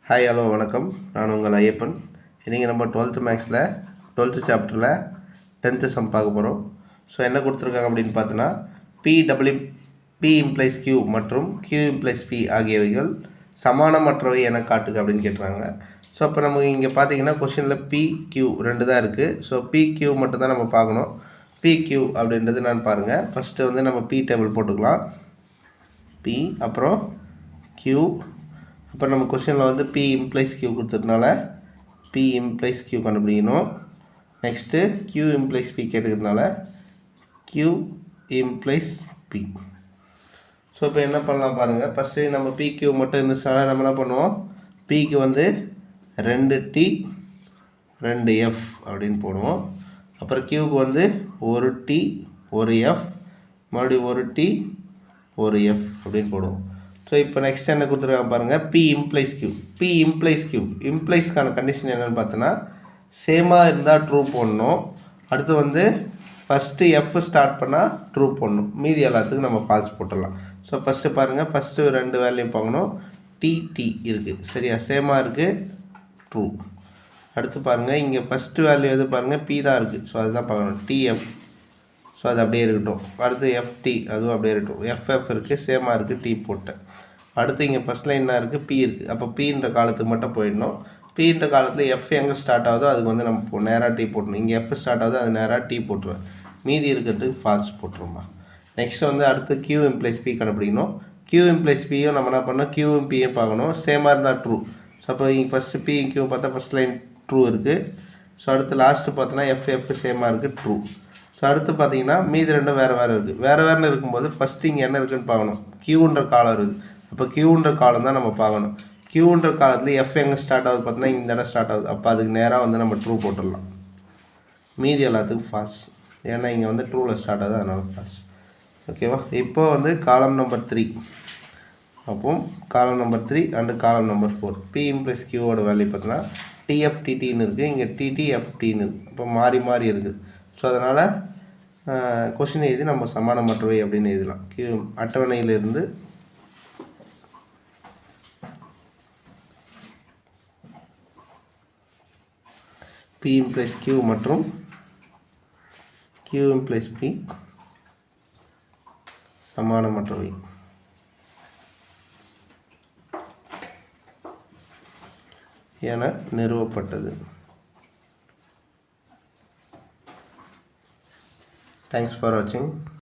Hi hello வணக்கம். நான் உங்கள் ஐயப்பன். இன்றைக்கி நம்ம 12th மேக்ஸில் 12th சாப்டரில் 10th சம் பார்க்க போகிறோம். ஸோ என்ன கொடுத்துருக்காங்க அப்படின்னு பார்த்தோன்னா P இம்ப்ளைஸ் Q மற்றும் Q இம்ப்ளைஸ் P ஆகியவைகள் சமானமற்றவை என காட்டுக அப்படின்னு கேட்டுறாங்க. ஸோ அப்போ நமக்கு இங்கே பார்த்தீங்கன்னா கொஷினில் PQ ரெண்டு தான் இருக்குது. ஸோ PQ மட்டும் தான் நம்ம பார்க்கணும். PQ அப்படின்றது நான் பாருங்கள். ஃபஸ்ட்டு வந்து நம்ம P டேபிள் போட்டுக்கலாம். P அப்புறம் Q. இப்போ நம்ம கொஸ்டினில் வந்து P இம்ப்ளைஸ் Q கொடுத்ததுனால P இம்ப்ளைஸ் Q கண்டுபிடிக்கணும். Next Q implies P கேட்டுக்கிறதுனால Q implies P. So இப்போ என்ன பண்ணலாம் பாருங்கள். ஃபஸ்ட்டு நம்ம PQ மட்டும் இருந்துச்சுனால நம்ம என்ன பண்ணுவோம், Pக்கு வந்து 2T 2F அப்படின்னு போடுவோம். அப்புறம் Qக்கு வந்து 1T 1F மறுபடியும் 1T 1F அப்படின்னு போடுவோம். ஸோ இப்போ நெக்ஸ்ட் என்ன கொடுத்துருக்காங்க பாருங்கள், P implies Q. P implies Q இம்ப்ளைஸ்க்கான கண்டிஷன் என்னென்னு பார்த்தோன்னா சேமாக இருந்தால் ட்ரூ போடணும். அடுத்து வந்து ஃபஸ்ட்டு F ஸ்டார்ட் பண்ணால் ட்ரூ போடணும். மீதி எல்லாத்துக்கும் நம்ம ஃபால்ஸ் போட்டுடலாம். ஸோ ஃபஸ்ட்டு பாருங்கள், ஃபஸ்ட்டு ரெண்டு வேல்யூ பார்க்கணும். TT இருக்குது, சரியா, சேமாக இருக்குது, ட்ரூ. அடுத்து பாருங்கள், இங்கே ஃபஸ்ட்டு வேல்யூ எது பாருங்கள், P தான் இருக்குது. ஸோ அதுதான் பார்க்கணும். TF, ஸோ அது அப்படியே இருக்கட்டும். அடுத்து FT, அதுவும் அப்படியே இருக்கட்டும். FF இருக்குது, சேமாக இருக்குது, T போட்டேன். அடுத்து இங்கே ஃபஸ்ட் லைன் என்ன இருக்குது, P இருக்குது. அப்போ Pன்ற காலத்துக்கு மட்டும் போயிடணும். Pன்ற காலத்தில் F எங்கே ஸ்டார்ட் ஆகுதோ அதுக்கு வந்து நம்ம நேராக T போட்டணும். இங்கே F ஸ்டார்ட் ஆகுதோ அது நேராக T போட்டுருவேன். மீதி இருக்கிறதுக்கு ஃபால்ஸ் போட்டுருமா. நெக்ஸ்ட் வந்து அடுத்து Q இம்ப்ளைஸ் P கண்டுபிடிக்கணும். Q இம்ப்ளைஸ் Pயும் நம்ம என்ன பண்ணோம், Qவும் Pயும் பார்க்கணும். சேமாக இருந்தால் ட்ரூ. ஸோ அப்போ இங்கே ஃபஸ்ட்டு P Q பார்த்தா ஃபஸ்ட் லைன் ட்ரூ இருக்குது. ஸோ அடுத்து லாஸ்ட்டு பார்த்தோன்னா FF சேமாக இருக்குது, ட்ரூ. ஸோ அடுத்து பார்த்தீங்கன்னா மீதி ரெண்டும் வேறு இருக்குது. வேறுன்னு இருக்கும்போது ஃபஸ்ட்டு இங்கே என்ன இருக்குதுன்னு பார்க்கணும். Qன்ற காலம் இருக்குது. அப்போ Qன்ற காலம் தான் நம்ம பார்க்கணும். Qன்ற காலத்தில் F எங்கே ஸ்டார்ட் ஆகுது பார்த்தீங்கன்னா இந்த இடம் ஸ்டார்ட் ஆகுது. அப்போ அதுக்கு நேராக வந்து நம்ம ட்ரூ போட்டுடலாம். மீதி எல்லாத்துக்கும் ஃபால்ஸ். ஏன்னா இங்கே வந்து ட்ரூவில் ஸ்டார்ட் ஆகுது, அதனால ஃபால்ஸ். ஓகேவா. இப்போ வந்து காலம் நம்பர் 3. அப்போ column number 3 and column number 4. P implies Qவோட வேல்யூ பார்த்தீங்கன்னா TFTTன்னு இருக்குது. இங்கே TTFTன்னு இருக்குது. இப்போ மாறி மாறி இருக்குது. ஸோ அதனால் கொஷின் எழுதி நம்ம சமானமற்றவை அப்படின்னு எழுதலாம். Q அட்டவணையிலிருந்து P இம்ப்ளைஸ் Q மற்றும் Q இம்ப்ளைஸ் P சமானமற்றவை என நிறுவப்பட்டது. Thanks for watching.